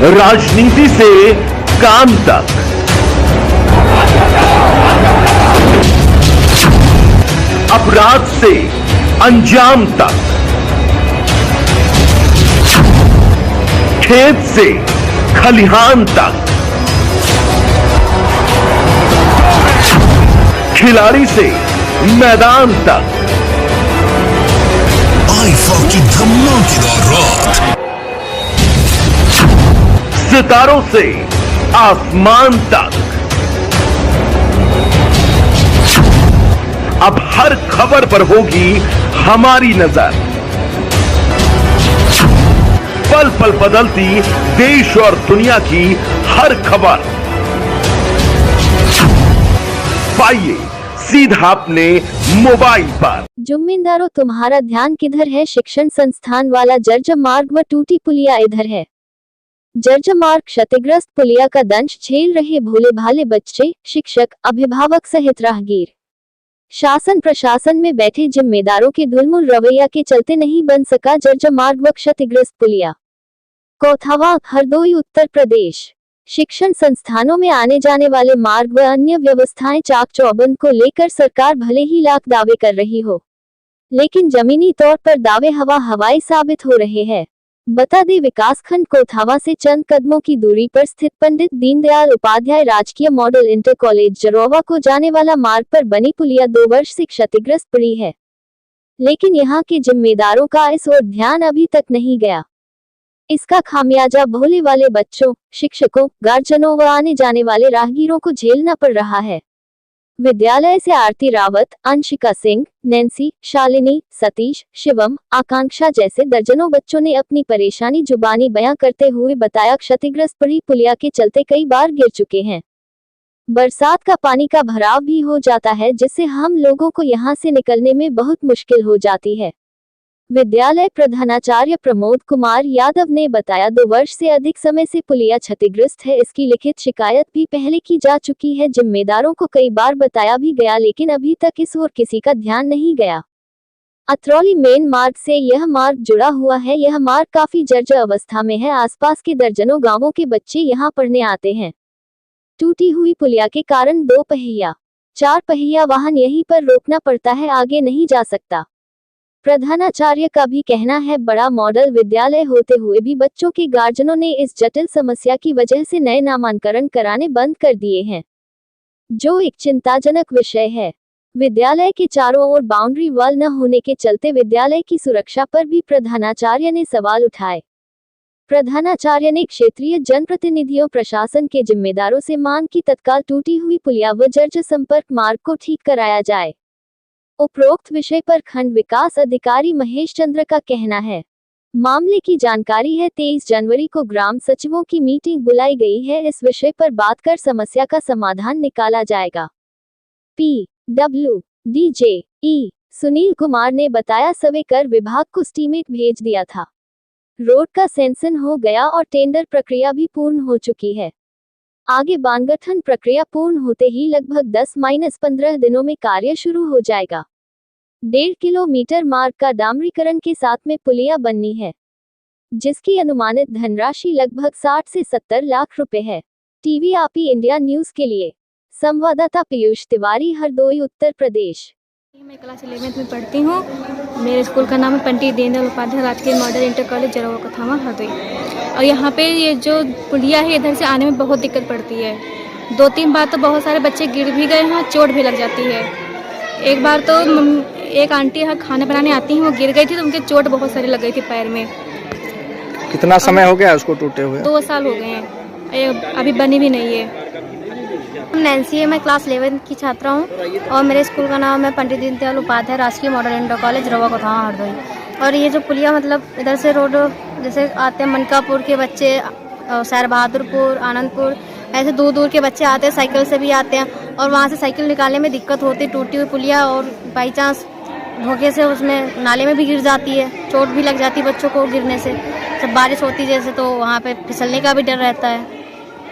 राजनीति से काम तक, अपराध से अंजाम तक, खेत से खलिहान तक, खिलाड़ी से मैदान तक, आईफा की धमाकेदार रात, सितारों से आसमान तक, अब हर खबर पर होगी हमारी नजर। पल पल बदलती देश और दुनिया की हर खबर पाइए सीधा अपने मोबाइल पर। जुम्मेदारों, तुम्हारा ध्यान किधर है? शिक्षण संस्थान वाला जर्जर मार्ग व टूटी पुलिया इधर है। जर्जर मार्ग क्षतिग्रस्त पुलिया का दंश झेल रहे भोले भाले बच्चे, शिक्षक, अभिभावक सहित राहगीर। शासन प्रशासन में बैठे जिम्मेदारों के ढुलमुल रवैया के चलते नहीं बन सका जर्जर मार्ग व क्षतिग्रस्त पुलिया। कोथावा, हरदोई, उत्तर प्रदेश। शिक्षण संस्थानों में आने जाने वाले मार्ग व अन्य व्यवस्थाएं चाक चौबंद को लेकर सरकार भले ही लाख दावे कर रही हो, लेकिन जमीनी तौर पर दावे हवाई साबित हो रहे हैं। बता दें, विकासखंड कोथावा से चंद कदमों की दूरी पर स्थित पंडित दीनदयाल उपाध्याय राजकीय मॉडल इंटर कॉलेज जरोवा को जाने वाला मार्ग पर बनी पुलिया 2 वर्ष से क्षतिग्रस्त पड़ी है, लेकिन यहाँ के जिम्मेदारों का इस ओर ध्यान अभी तक नहीं गया। इसका खामियाजा भोले वाले बच्चों, शिक्षकों, गार्जियनों व आने जाने वाले राहगीरों को झेलना पड़ रहा है। विद्यालय से आरती रावत, अंशिका सिंह, नैन्सी, शालिनी, सतीश, शिवम, आकांक्षा जैसे दर्जनों बच्चों ने अपनी परेशानी जुबानी बयां करते हुए बताया, क्षतिग्रस्त पड़ी पुलिया के चलते कई बार गिर चुके हैं। बरसात का पानी का भराव भी हो जाता है, जिससे हम लोगों को यहां से निकलने में बहुत मुश्किल हो जाती है। विद्यालय प्रधानाचार्य प्रमोद कुमार यादव ने बताया, 2 वर्ष से अधिक समय से पुलिया क्षतिग्रस्त है। इसकी लिखित शिकायत भी पहले की जा चुकी है। जिम्मेदारों को कई बार बताया भी गया, लेकिन अभी तक इस ओर किसी का ध्यान नहीं गया। अतरौली मेन मार्ग से यह मार्ग जुड़ा हुआ है। यह मार्ग काफी जर्जर अवस्था में है। आसपास के दर्जनों गांवों के बच्चे यहां पढ़ने आते हैं। टूटी हुई पुलिया के कारण 2 पहिया, 4 पहिया वाहन यहीं पर रोकना पड़ता है, आगे नहीं जा सकता। प्रधानाचार्य का भी कहना है, बड़ा मॉडल विद्यालय होते हुए भी बच्चों के गार्जियनों ने इस जटिल समस्या की वजह से नए नामांकन कराने बंद कर दिए हैं, जो एक चिंताजनक विषय है। विद्यालय के चारों ओर बाउंड्री वॉल न होने के चलते विद्यालय की सुरक्षा पर भी प्रधानाचार्य ने सवाल उठाए। प्रधानाचार्य ने क्षेत्रीय जनप्रतिनिधियों, प्रशासन के जिम्मेदारों से मांग की तत्काल टूटी हुई पुलिया व जर्जर संपर्क मार्ग को ठीक कराया जाए। उपरोक्त विषय पर खंड विकास अधिकारी महेश चंद्र का कहना है, मामले की जानकारी है 23 जनवरी को ग्राम सचिवों की मीटिंग बुलाई गई है। इस विषय पर बात कर समस्या का समाधान निकाला जाएगा। PWDJE सुनील कुमार ने बताया, सर्वे कर विभाग को स्टीमेट भेज दिया था। रोड का सेंसन हो गया और टेंडर प्रक्रिया भी पूर्ण हो चुकी है। आगे बांधगठन प्रक्रिया पूर्ण होते ही लगभग 10-15 दिनों में कार्य शुरू हो जाएगा। 1.5 किलोमीटर मार्ग का डामरीकरण के साथ में पुलिया बननी है, जिसकी अनुमानित धनराशि लगभग 60 से 70 लाख रुपए है। टीवी आपी इंडिया न्यूज के लिए संवाददाता पीयूष तिवारी, हरदोई, उत्तर प्रदेश। मैं क्लास 11th में पढ़ती हूँ। मेरे स्कूल का नाम है पंडित दीनदयाल उपाध्याय राजकीय मॉडल इंटर कॉलेज जरोवा कोथावा, हरदोई। और यहाँ पे ये जो पुलिया है, इधर से आने में बहुत दिक्कत पड़ती है। 2-3 बार तो बहुत सारे बच्चे गिर भी गए हैं, चोट भी लग जाती है। एक बार तो एक आंटी यहाँ खाना बनाने आती हैं, वो गिर गई थी तो उनके चोट बहुत सारी लग गई थी पैर में। कितना समय हो गया उसको टूटे हुए? 2 साल हो गए हैं, अभी बनी भी नहीं है। नैन्सी है, मैं क्लास 11th की छात्रा हूँ और मेरे स्कूल का नाम है पंडित दीनदयाल उपाध्याय राजकीय मॉडल इंटर कॉलेज जरोवा कोथावा, हरदोई। और ये जो पुलिया मतलब इधर से रोड जैसे आते हैं, मनकापुर के बच्चे, सैर बहादुरपुर, आनंदपुर, ऐसे दूर दूर के बच्चे आते हैं, साइकिल से भी आते हैं और वहाँ से साइकिल निकालने में दिक्कत होती है। टूटी हुई पुलिया और बाई चांस धोखे से उसमें नाले में भी गिर जाती है, चोट भी लग जाती है बच्चों को गिरने से। जब बारिश होती है जैसे, तो वहाँ पे फिसलने का भी डर रहता है।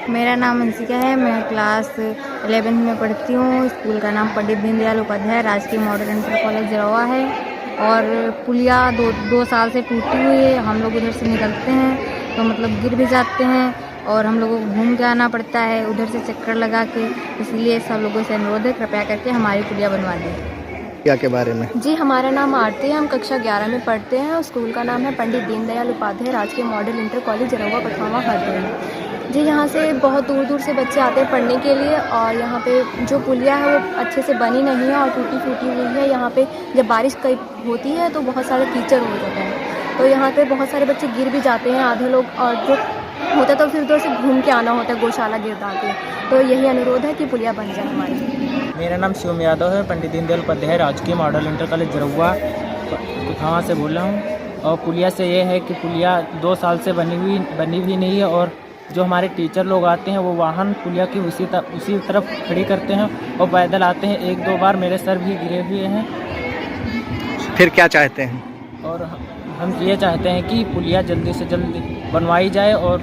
मेरा नाम अंशिका है, मैं क्लास 11th में पढ़ती हूँ। स्कूल का नाम पंडित दीनदयाल उपाध्याय राजकीय मॉडल इंटर कॉलेज जरोवा है और पुलिया 2 साल से टूटी हुई है। हम लोग उधर से निकलते हैं तो मतलब गिर भी जाते हैं और हम लोगों को घूम के आना पड़ता है उधर से चक्कर लगा के। इसलिए सब लोगों से अनुरोध है, कृपया करके हमारी पुलिया बनवा दें। क्या के बारे में? जी, हमारा नाम आरती है, हम कक्षा 11 में पढ़ते हैं और स्कूल का नाम है पंडित दीनदयाल उपाध्याय राजकीय मॉडल इंटर कॉलेज रवा कठवावा हरदोई। जी, यहाँ से बहुत दूर दूर से बच्चे आते हैं पढ़ने के लिए और यहाँ पे जो पुलिया है वो अच्छे से बनी नहीं है और टूटी फूटी हुई है। यहाँ पे जब बारिश कई होती है तो बहुत सारे कीचड़ हो जाता है, तो यहाँ पे बहुत सारे बच्चे गिर भी जाते हैं आधे लोग, और जो होता है तो फिर उधर से घूम के आना होता है गौशाला गिरदा के। तो यही अनुरोध है कि पुलिया बन जाए हमारी। मेरा नाम शिवम यादव है, पंडित दीनदयाल उपाध्याय राजकीय मॉडल इंटर कॉलेज जरवा कठवावा से बोल रहा हूँ। और पुलिया से ये है कि पुलिया 2 साल से बनी हुई नहीं है और जो हमारे टीचर लोग आते हैं वो वाहन पुलिया की उसी तरफ खड़ी करते हैं और पैदल आते हैं। 1-2 बार मेरे सर भी गिरे हुए हैं। फिर क्या चाहते हैं? और हम ये चाहते हैं कि पुलिया जल्दी से जल्दी बनवाई जाए और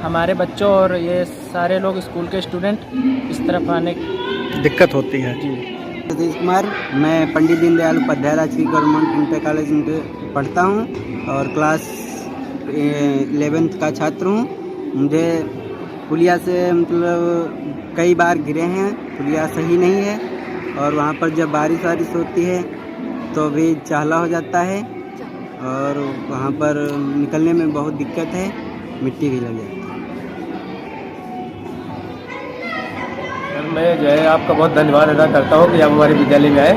हमारे बच्चों और ये सारे लोग स्कूल के स्टूडेंट इस तरफ आने दिक्कत होती है। जी, सतीश कुमार, मैं पंडित दीनदयाल उपाध्याय राजकीय गवर्नमेंट इंटर कॉलेज में पढ़ता हूँ और क्लास 11th का छात्र हूँ। मुझे पुलिया से मतलब कई बार गिरे हैं, पुलिया सही नहीं है और वहाँ पर जब बारिश होती है तो भी चाहला हो जाता है और वहाँ पर निकलने में बहुत दिक्कत है, मिट्टी भी लग जाती है। मैं जो है आपका बहुत धन्यवाद अदा करता हूँ कि आप हमारे विद्यालय में आए।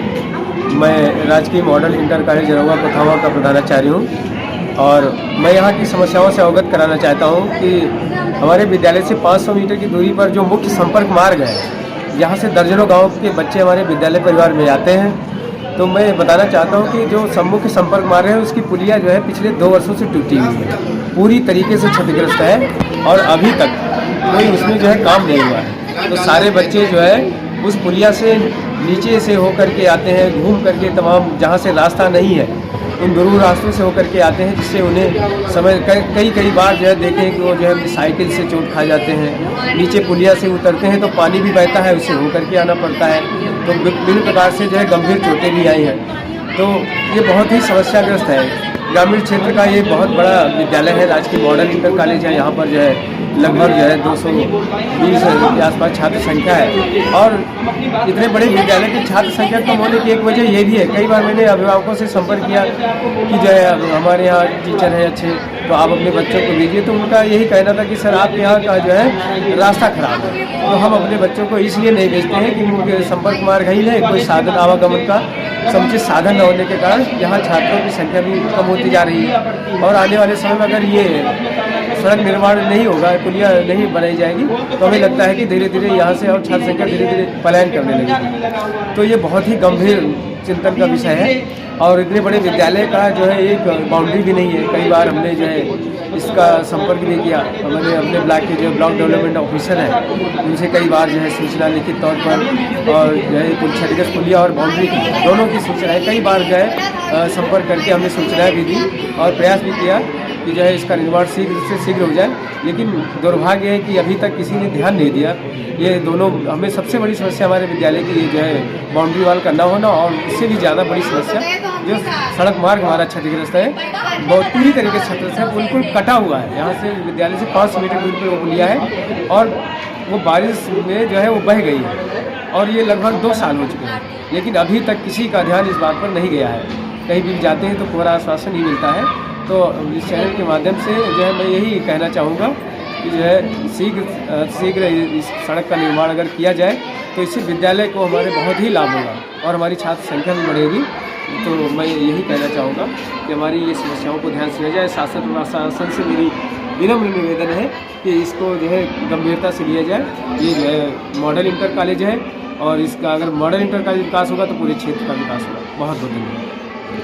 मैं राजकीय मॉडल इंटर कॉलेज रवा कठवावा का प्रधानाचार्य हूँ और मैं यहाँ की समस्याओं से अवगत कराना चाहता हूँ कि हमारे विद्यालय से 500 मीटर की दूरी पर जो मुख्य संपर्क मार्ग है, यहाँ से दर्जनों गाँव के बच्चे हमारे विद्यालय परिवार में आते हैं। तो मैं बताना चाहता हूँ कि जो मुख्य संपर्क मार्ग है उसकी पुलिया जो है पिछले 2 वर्षों से टूटी हुई है, पूरी तरीके से क्षतिग्रस्त है और अभी तक कोई उसमें जो है काम नहीं हुआ है। तो सारे बच्चे जो है उस पुलिया से नीचे से होकर के आते हैं, घूम करके तमाम जहाँ से रास्ता नहीं है उन दूर रास्तों से होकर के आते हैं, जिससे उन्हें समय कई बार जो है देखें कि वो जो है साइकिल से चोट खा जाते हैं। नीचे पुलिया से उतरते हैं तो पानी भी बहता है, उससे होकर के आना पड़ता है, तो विभिन्न प्रकार से जो है गंभीर चोटें भी आई हैं। तो ये बहुत ही समस्याग्रस्त है। ग्रामीण क्षेत्र का ये बहुत बड़ा विद्यालय है, राजकीय मॉडल इंटर कॉलेज है। यहाँ पर जो है लगभग जो है 220 के आसपास छात्र संख्या है और इतने बड़े विद्यालय की छात्र संख्या कम होने की एक वजह ये भी है। कई बार मैंने अभिभावकों से संपर्क किया कि जो है हमारे यहाँ टीचर है अच्छे, तो आप अपने बच्चों को भेजिए। तो उनका यही कहना था कि सर आपके यहाँ का जो है रास्ता खराब है, तो हम अपने बच्चों को इसलिए नहीं भेजते हैं कि उनके संपर्क मार्ग ही नहीं, कोई साधन आवागमन का समुचित साधन न होने के कारण यहाँ छात्रों की संख्या भी कम होती जा रही है। और आने वाले समय में अगर ये सड़क निर्माण नहीं होगा, पुलिया नहीं बनाई जाएगी, तो हमें लगता है कि धीरे धीरे यहाँ से और छात्र संख्या धीरे धीरे पलायन करने लगेगी। तो ये बहुत ही गंभीर चिंतन का विषय है और इतने बड़े विद्यालय का जो है एक बाउंड्री भी नहीं है। कई बार हमने जो है इसका संपर्क भी किया, हमने अपने ब्लॉक के जो ब्लॉक डेवलपमेंट ऑफिसर हैं उनसे कई बार जो है सूचना लिखित तौर पर और जो है क्षतिग्रस्त पुलिया और बाउंड्री की दोनों की सूचनाएँ कई बार जो है संपर्क करके हमने सूचनाएँ भी दी और प्रयास भी किया कि जो है इसका निर्माण शीघ्र से शीघ्र हो जाए। लेकिन दुर्भाग्य है कि अभी तक किसी ने ध्यान नहीं दिया। ये दोनों हमें सबसे बड़ी समस्या हमारे विद्यालय की जो है बाउंड्री वाल का न होना और इससे भी ज़्यादा बड़ी समस्या जो सड़क मार्ग हमारा क्षतिग्रस्त है, बहुत पूरी तरीके से क्षतिग्रस्त है, बिल्कुल कटा हुआ है। यहाँ से विद्यालय से 500 मीटर दूरी पर वो पुलिया है और वो बारिश में जो है वो बह गई है और ये लगभग 2 साल हो चुके हैं, लेकिन अभी तक किसी का ध्यान इस बात पर नहीं गया है। कहीं भी जाते हैं तो पूरा आश्वासन नहीं मिलता है। तो इस चैनल के माध्यम से जो है मैं यही कहना चाहूँगा कि जो है शीघ्र इस सड़क का निर्माण अगर किया जाए तो इससे विद्यालय को हमारे बहुत ही लाभ होगा और हमारी छात्र संख्या भी बढ़ेगी। तो मैं यही कहना चाहूँगा कि हमारी ये समस्याओं को ध्यान से लिया जाए। शासन और शासन से मेरी विनम्र निवेदन है कि इसको जो है गंभीरता से लिया जाए। ये जो है मॉडल इंटर कॉलेज है और इसका अगर मॉडल इंटर कॉलेज विकास होगा तो पूरे क्षेत्र का विकास होगा। बहुत बहुत धन्यवाद।